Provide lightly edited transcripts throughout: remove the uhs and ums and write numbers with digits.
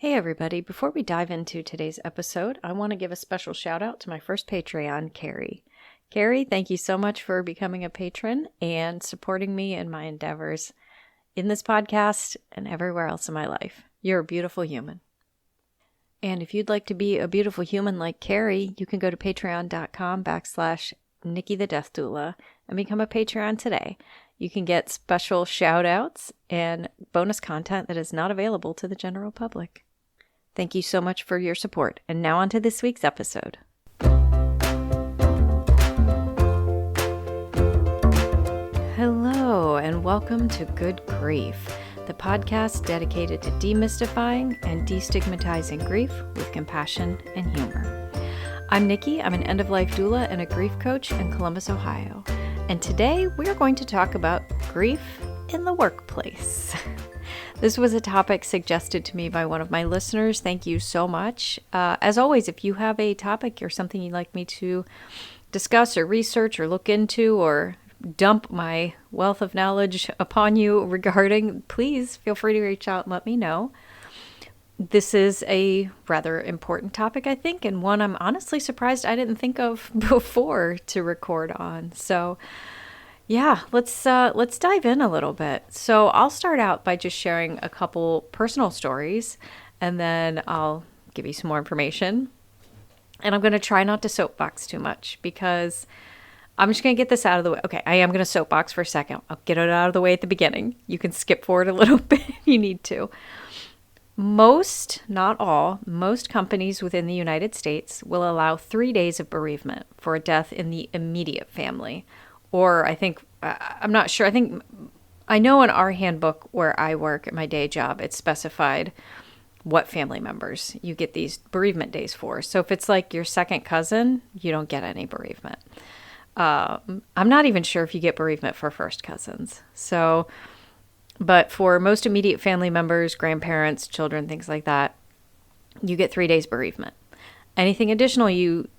Hey everybody, before we dive into today's episode, I want to give a special shout out to my first Patreon, Carrie. Carrie, thank you so much for becoming a patron and supporting me in my endeavors in this podcast and everywhere else in my life. You're a beautiful human. And if you'd like to be a beautiful human like Carrie, you can go to patreon.com/Nikki the Death Doula and become a Patreon today. You can get special shout outs and bonus content that is not available to the general public. Thank you so much for your support. And now on to this week's episode. Hello, and welcome to Good Grief, the podcast dedicated to demystifying and destigmatizing grief with compassion and humor. I'm Nikki. I'm an end-of-life doula and a grief coach in Columbus, Ohio. And today we're going to talk about grief in the workplace. This was a topic suggested to me by one of my listeners. Thank you so much. As always, if you have a topic or something you'd like me to discuss or research or look into or dump my wealth of knowledge upon you regarding, please feel free to reach out and let me know. This is a rather important topic, I think, and one I'm honestly surprised I didn't think of before to record on. So yeah, let's dive in a little bit. So I'll start out by just sharing a couple personal stories, and then I'll give you some more information. And I'm going to try not to soapbox too much because I'm just going to get this out of the way. Okay, I am going to soapbox for a second. I'll get it out of the way at the beginning. You can skip forward a little bit if you need to. Most, not all, most companies within the United States will allow 3 days of bereavement for a death in the immediate family. Or I'm not sure. I know in our handbook where I work at my day job, it's specified what family members you get these bereavement days for. So if it's like your second cousin, you don't get any bereavement. I'm not even sure if you get bereavement for first cousins. But for most immediate family members, grandparents, children, things like that, you get 3 days bereavement. Anything additional you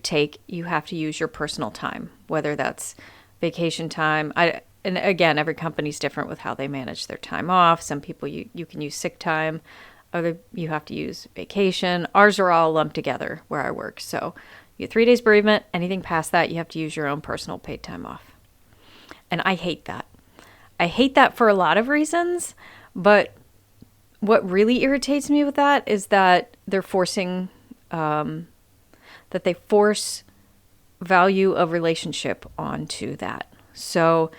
take, you have to use your personal time, whether that's vacation time. And again, every company's different with how they manage their time off. Some people, you can use sick time. Other, you have to use vacation. Ours are all lumped together where I work. So you get 3 days bereavement. Anything past that, you have to use your own personal paid time off. And I hate that. I hate that for a lot of reasons. But what really irritates me with that is that they're forcing... that they force value of relationship onto that. So,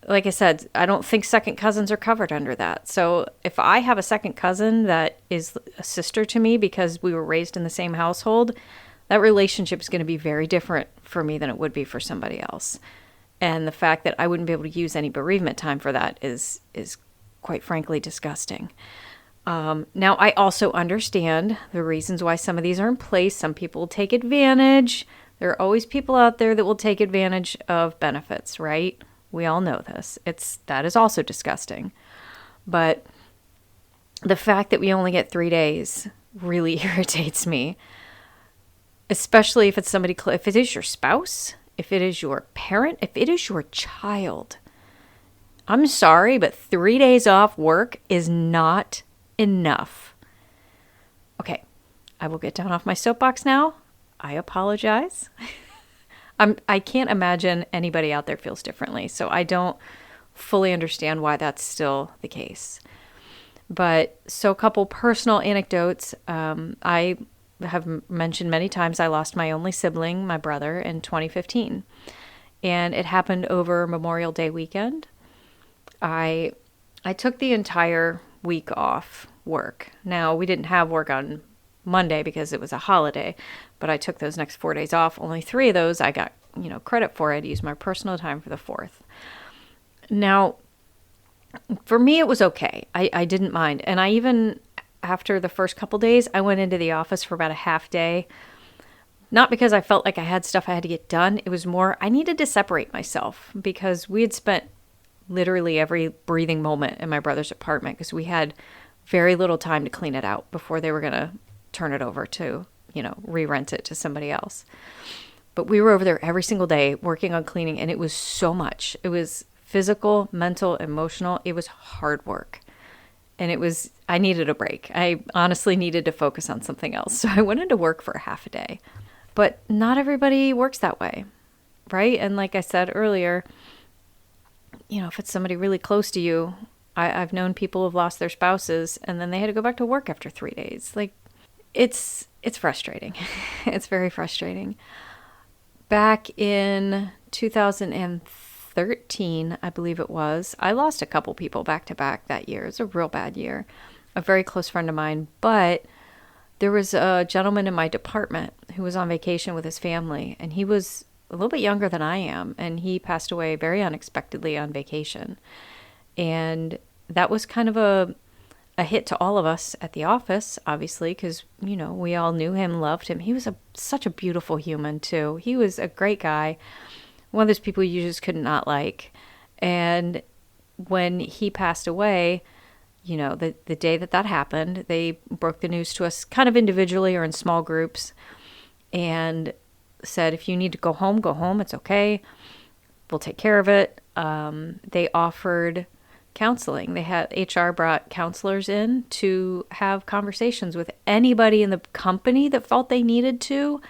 like I said, I don't think second cousins are covered under that. So if I have a second cousin that is a sister to me because we were raised in the same household, that relationship is going to be very different for me than it would be for somebody else. And the fact that I wouldn't be able to use any bereavement time for that is quite frankly disgusting. Now, I also understand the reasons why some of these are in place. Some people will take advantage. There are always people out there that will take advantage of benefits, right? We all know this. That is also disgusting. But the fact that we only get 3 days really irritates me, especially if it's if it is your spouse, if it is your parent, if it is your child. I'm sorry, but 3 days off work is not enough. Okay, I will get down off my soapbox now. I apologize. I can't imagine anybody out there feels differently, so I don't fully understand why that's still the case. But so a couple personal anecdotes. I have mentioned many times I lost my only sibling, my brother, in 2015, and it happened over Memorial Day weekend. I took the entire week off work. Now, we didn't have work on Monday because it was a holiday, but I took those next 4 days off. Only 3 of those I got, credit for. I had to use my personal time for the 4th. Now, for me, it was okay. I didn't mind. And I even, after the first couple days, I went into the office for about a half day. Not because I felt like I had stuff I had to get done. It was more, I needed to separate myself because we had spent literally every breathing moment in my brother's apartment because we had very little time to clean it out before they were going to turn it over to, re-rent it to somebody else. But we were over there every single day working on cleaning, and it was so much. It was physical, mental, emotional. It was hard work. And I needed a break. I honestly needed to focus on something else. So I went into work for half a day. But not everybody works that way, right? And like I said earlier, if it's somebody really close to you, I've known people who've lost their spouses and then they had to go back to work after 3 days. Like, it's frustrating. It's very frustrating. Back in 2013, I believe it was, I lost a couple people back to back that year. It was a real bad year. A very close friend of mine, but there was a gentleman in my department who was on vacation with his family, and he was a little bit younger than I am, and he passed away very unexpectedly on vacation. And that was kind of a hit to all of us at the office, obviously, because, we all knew him, loved him. He was such a beautiful human, too. He was a great guy, one of those people you just could not like. And when he passed away, the day that happened, they broke the news to us kind of individually or in small groups and said, if you need to go home. It's okay. We'll take care of it. They offered counseling. They had HR brought counselors in to have conversations with anybody in the company that felt they needed to,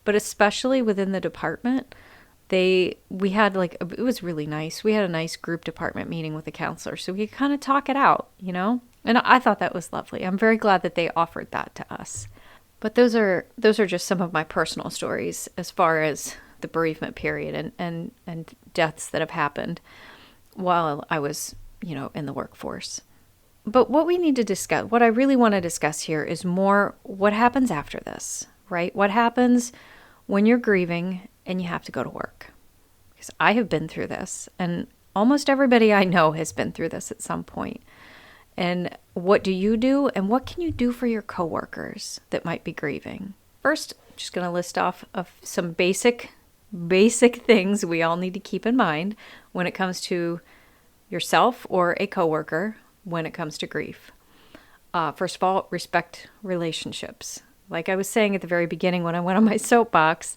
but especially within the department. We had it was really nice. We had a nice group department meeting with the counselor, so we could kind of talk it out, and I thought that was lovely. I'm very glad that they offered that to us. But those are just some of my personal stories as far as the bereavement period and deaths that have happened while I was, in the workforce. But what we need to discuss, what I really want to discuss here is more what happens after this, right? What happens when you're grieving and you have to go to work? Because I have been through this, and almost everybody I know has been through this at some point. And what do you do, and what can you do for your coworkers that might be grieving? First, I'm just going to list off of some basic things we all need to keep in mind when it comes to yourself or a coworker when it comes to grief. First of all, respect relationships. Like I was saying at the very beginning when I went on my soapbox,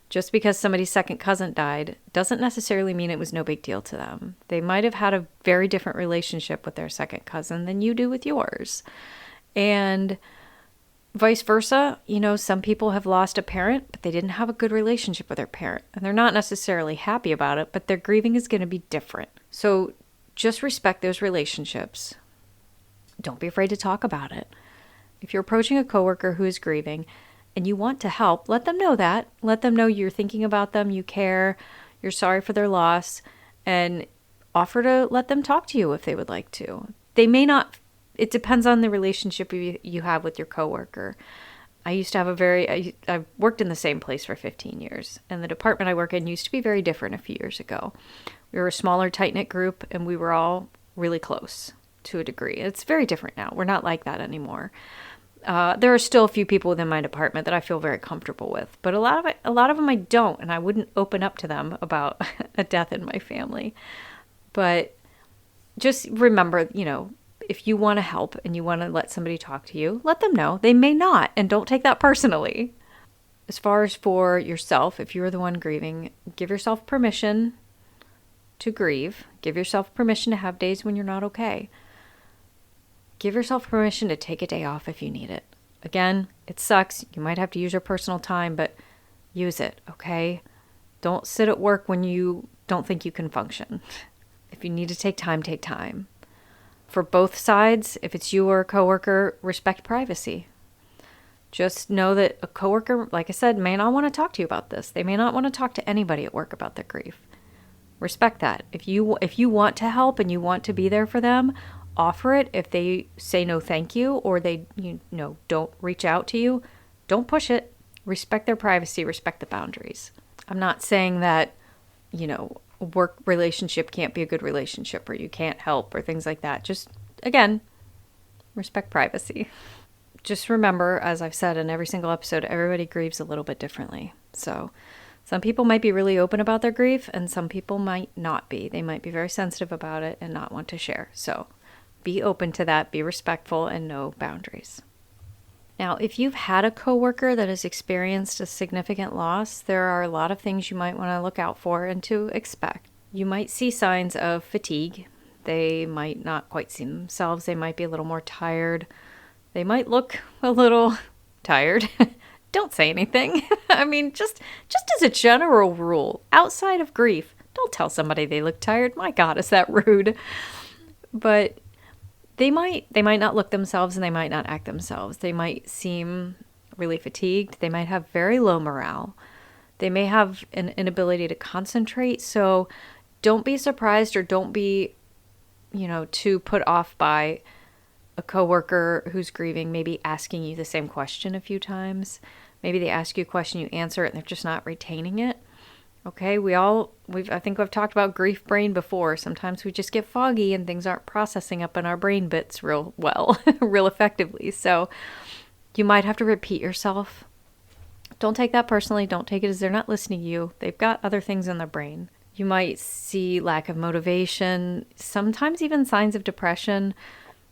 just because somebody's second cousin died doesn't necessarily mean it was no big deal to them. They might have had a very different relationship with their second cousin than you do with yours. And vice versa, some people have lost a parent, but they didn't have a good relationship with their parent. And they're not necessarily happy about it, but their grieving is going to be different. So just respect those relationships. Don't be afraid to talk about it. If you're approaching a coworker who is grieving and you want to help, let them know that. Let them know you're thinking about them, you care, you're sorry for their loss, and offer to let them talk to you if they would like to. They may not. It depends on the relationship you have with your coworker. I used to have I've worked in the same place for 15 years, and the department I work in used to be very different a few years ago. We were a smaller, tight-knit group, and we were all really close to a degree. It's very different now. We're not like that anymore. There are still a few people within my department that I feel very comfortable with, but a lot of them I don't, and I wouldn't open up to them about a death in my family. But just remember, if you want to help and you want to let somebody talk to you, let them know. They may not, and don't take that personally. As far as for yourself, if you're the one grieving, give yourself permission to grieve. Give yourself permission to have days when you're not okay. Give yourself permission to take a day off if you need it. Again, it sucks. You might have to use your personal time, but use it, okay? Don't sit at work when you don't think you can function. If you need to take time, take time. For both sides, if it's you or a coworker, respect privacy. Just know that a coworker, like I said, may not want to talk to you about this. They may not want to talk to anybody at work about their grief. Respect that. If you want to help and you want to be there for them, offer it. If they say no thank you or they don't reach out to you, don't push it. Respect their privacy, respect the boundaries. I'm not saying that, a work relationship can't be a good relationship or you can't help or things like that. Just, again, respect privacy. Just remember, as I've said in every single episode, everybody grieves a little bit differently. So some people might be really open about their grief and some people might not be. They might be very sensitive about it and not want to share. So be open to that, be respectful, and know boundaries. Now, if you've had a coworker that has experienced a significant loss, there are a lot of things you might want to look out for and to expect. You might see signs of fatigue, They might not quite see themselves. They might be a little more tired. They might look a little tired. Don't say anything. I mean, just as a general rule, outside of grief, don't tell somebody they look tired. My God, is that rude? But they might not look themselves and they might not act themselves. They might seem really fatigued. They might have very low morale. They may have an inability to concentrate. So don't be surprised or don't be, too put off by a coworker who's grieving, maybe asking you the same question a few times. Maybe they ask you a question, you answer it, and they're just not retaining it. Okay, I think I've talked about grief brain before. Sometimes we just get foggy and things aren't processing up in our brain bits real well, real effectively. So you might have to repeat yourself. Don't take that personally. Don't take it as they're not listening to you. They've got other things in their brain. You might see lack of motivation, sometimes even signs of depression,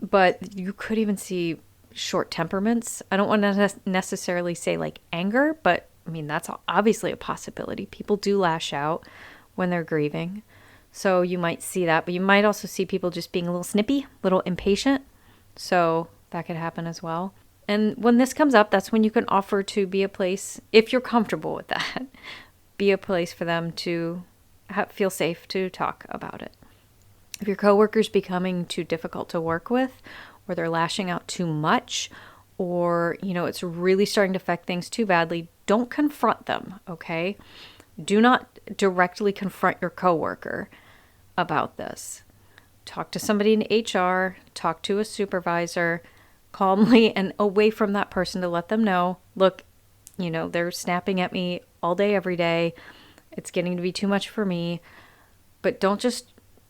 but you could even see short temperaments. I don't want to necessarily say like anger, but I mean, that's obviously a possibility. People do lash out when they're grieving. So you might see that, but you might also see people just being a little snippy, a little impatient. So that could happen as well. And when this comes up, that's when you can offer to be a place, if you're comfortable with that, be a place for them to feel safe to talk about it. If your coworker's becoming too difficult to work with, or they're lashing out too much, or, it's really starting to affect things too badly, don't confront them, okay? Do not directly confront your coworker about this. Talk to somebody in HR, talk to a supervisor calmly and away from that person to let them know, look, they're snapping at me all day, every day. It's getting to be too much for me. But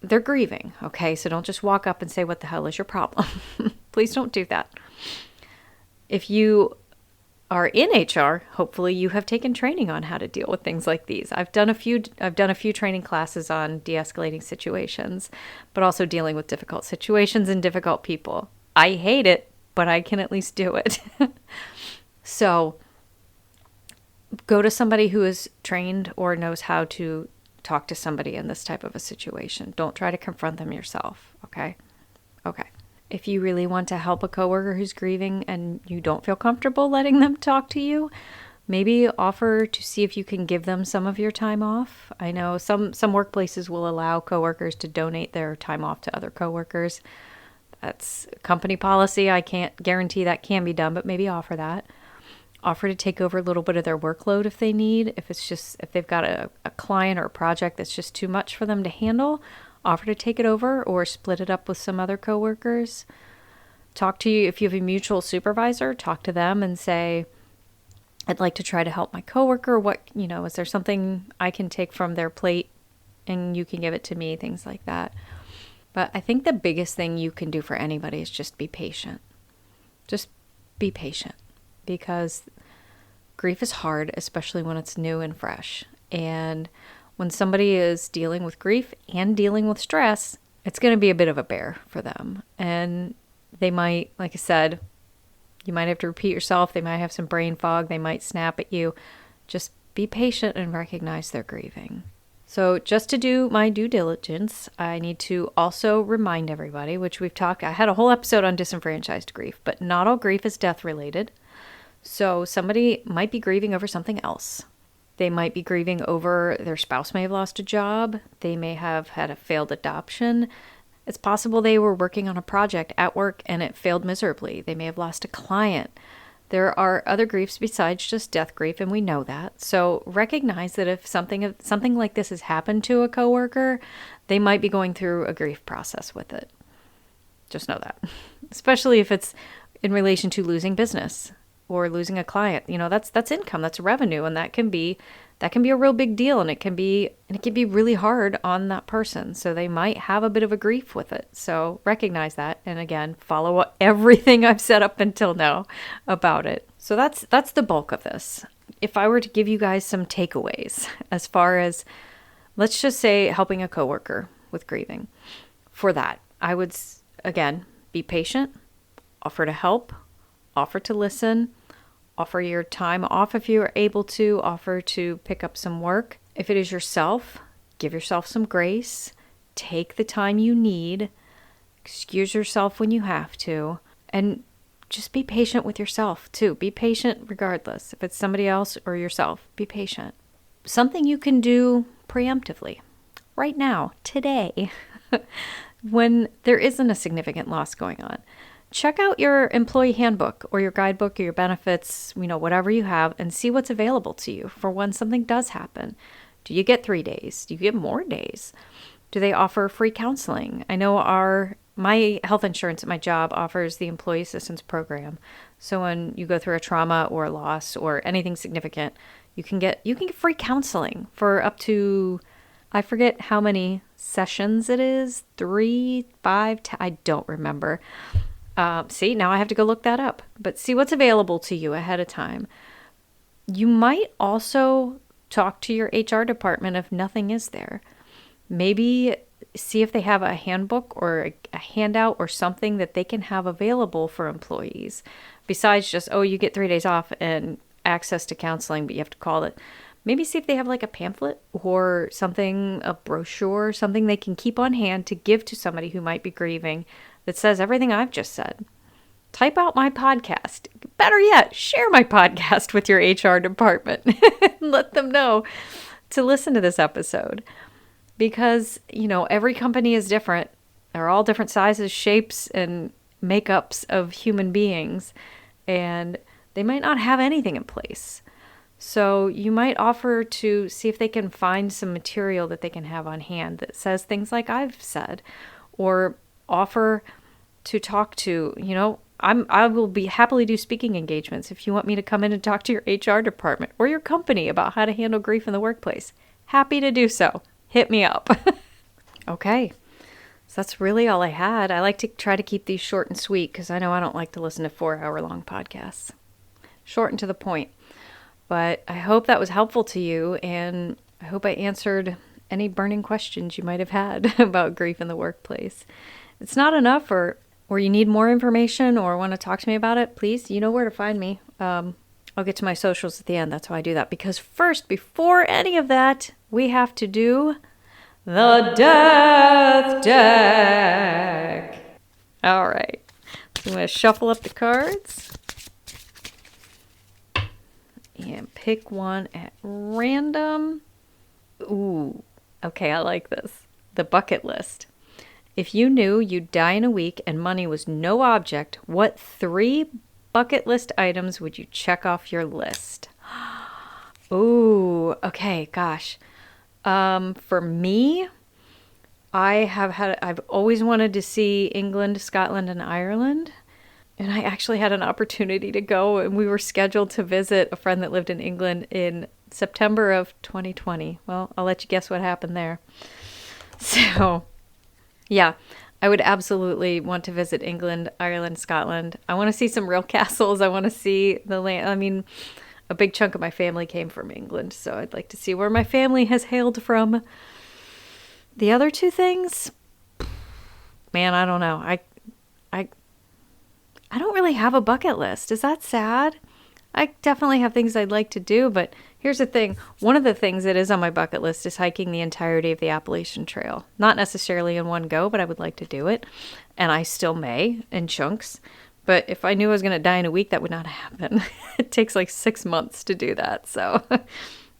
they're grieving, okay? So don't just walk up and say, what the hell is your problem? Please don't do that. If you are in HR, hopefully you have taken training on how to deal with things like these. I've done a few training classes on de-escalating situations, but also dealing with difficult situations and difficult people. I hate it, but I can at least do it. So go to somebody who is trained or knows how to talk to somebody in this type of a situation. Don't try to confront them yourself, okay? Okay. If you really want to help a coworker who's grieving and you don't feel comfortable letting them talk to you, maybe offer to see if you can give them some of your time off. I know some workplaces will allow coworkers to donate their time off to other coworkers. That's company policy. I can't guarantee that can be done, but maybe offer that. Offer to take over a little bit of their workload if they need. If they've got a client or a project that's just too much for them to handle, offer to take it over or split it up with some other coworkers. Talk to you, if you have a mutual supervisor, talk to them and say, I'd like to try to help my coworker. Is there something I can take from their plate and you can give it to me, things like that. But I think the biggest thing you can do for anybody is just be patient. Just be patient. Because grief is hard, especially when it's new and fresh. And when somebody is dealing with grief and dealing with stress, it's going to be a bit of a bear for them. And they might, like I said, you might have to repeat yourself. They might have some brain fog. They might snap at you. Just be patient and recognize they're grieving. So just to do my due diligence, I need to also remind everybody, which we've talked, I had a whole episode on disenfranchised grief, but not all grief is death related. So somebody might be grieving over something else. They might be grieving over their spouse may have lost a job. They may have had a failed adoption. It's possible they were working on a project at work and it failed miserably. They may have lost a client. There are other griefs besides just death grief, and we know that. So recognize that if something like this has happened to a coworker, they might be going through a grief process with it. Just know that. Especially if it's in relation to losing business or losing a client. That's income, that's revenue, and that can be a real big deal, and it can be really hard on that person. So they might have a bit of a grief with it. So recognize that, and again, follow everything I've said up until now about it. So that's the bulk of this. If I were to give you guys some takeaways as far as, let's just say, helping a coworker with grieving, for that, I would again be patient, offer to help, offer to listen. Offer your time off if you are able to. Offer to pick up some work. If it is yourself, give yourself some grace. take the time you need, excuse yourself when you have to, and just be patient with yourself too. Be patient regardless. If it's somebody else or yourself, be patient. Something you can do preemptively right now, today, when there isn't a significant loss going on. Check out your employee handbook or your guidebook or your benefits, whatever you have, and see what's available to you for when something does happen. Do you get 3 days? Do you get more days? Do they offer free counseling? I know my health insurance at my job offers the employee assistance program. So when you go through a trauma or a loss or anything significant, you can get free counseling for up to, I forget how many sessions it is, 3, 5, 10, I don't remember. See, now I have to go look that up. But see what's available to you ahead of time. You might also talk to your HR department if nothing is there. Maybe see if they have a handbook or a handout or something that they can have available for employees. Besides just, you get 3 days off and access to counseling, but you have to call it. Maybe see if they have like a pamphlet or something, a brochure, something they can keep on hand to give to somebody who might be grieving that says everything I've just said. Type out my podcast. Better yet, share my podcast with your HR department. Let them know to listen to this episode. Because, every company is different. They're all different sizes, shapes, and makeups of human beings. And they might not have anything in place. So you might offer to see if they can find some material that they can have on hand that says things like I've said, or offer to talk to, I will be happily do speaking engagements if you want me to come in and talk to your HR department or your company about how to handle grief in the workplace. Happy to do so. Hit me up. Okay. So that's really all I had. I like to try to keep these short and sweet because I know I don't like to listen to 4-hour-long podcasts. Short and to the point. But I hope that was helpful to you, and I hope I answered any burning questions you might have had about grief in the workplace. If it's not enough, or you need more information or want to talk to me about it, please, you know where to find me. I'll get to my socials at the end. That's how I do that. Because first, before any of that, we have to do the death deck. All right. So I'm going to shuffle up the cards and pick one at random. Ooh, okay, I like this. The bucket list. If you knew you'd die in a week and money was no object, what 3 bucket list items would you check off your list? Ooh, okay, gosh. For me, I've always wanted to see England, Scotland, and Ireland. And I actually had an opportunity to go, and we were scheduled to visit a friend that lived in England in September of 2020. Well, I'll let you guess what happened there. So, yeah, I would absolutely want to visit England, Ireland, Scotland. I want to see some real castles. I want to see the land. I mean, a big chunk of my family came from England, so I'd like to see where my family has hailed from. The other 2 things, man, I don't know. I don't really have a bucket list. Is that sad? I definitely have things I'd like to do, but here's the thing. One of the things that is on my bucket list is hiking the entirety of the Appalachian Trail. Not necessarily in one go, but I would like to do it. And I still may in chunks. But if I knew I was going to die in a week, that would not happen. It takes like 6 months to do that. So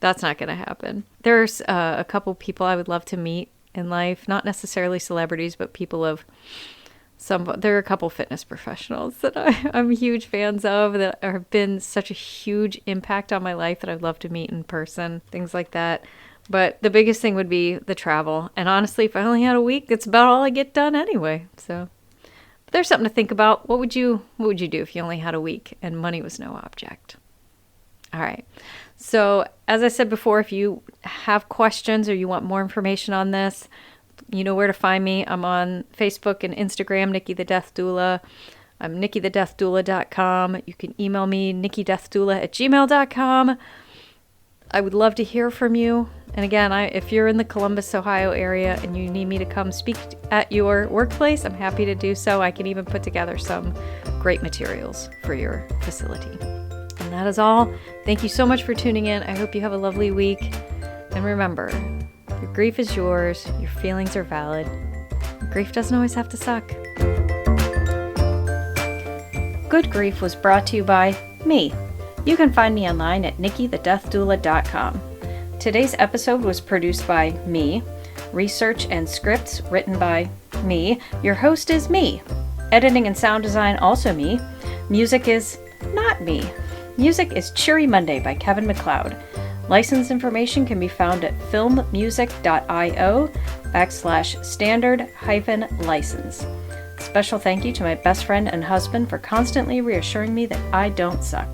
that's not going to happen. There's a couple people I would love to meet in life. Not necessarily celebrities, but people of there are a couple fitness professionals that I'm huge fans of that have been such a huge impact on my life that I'd love to meet in person, things like that. But the biggest thing would be the travel. And honestly, if I only had a week, that's about all I get done anyway. So but there's something to think about. What would you do if you only had a week and money was no object? All right. So as I said before, if you have questions or you want more information on this, you know where to find me. I'm on Facebook and Instagram, Nikki the Death Doula. I'm nikkithedeathdoula.com. You can email me, nikkideathdoula@gmail.com. I would love to hear from you. And again, if you're in the Columbus, Ohio area and you need me to come speak at your workplace, I'm happy to do so. I can even put together some great materials for your facility. And that is all. Thank you so much for tuning in. I hope you have a lovely week. And remember, Your grief is yours. Your feelings are valid. Grief doesn't always have to suck. Good Grief was brought to you by me. You can find me online at nikkithedeathdoula.com. Today's episode was produced by me. Research and scripts written by me. Your host is me. Editing and sound design also me. Music is not me. Music is Cheery Monday by Kevin MacLeod. License information can be found at filmmusic.io/standard-license. Special thank you to my best friend and husband for constantly reassuring me that I don't suck.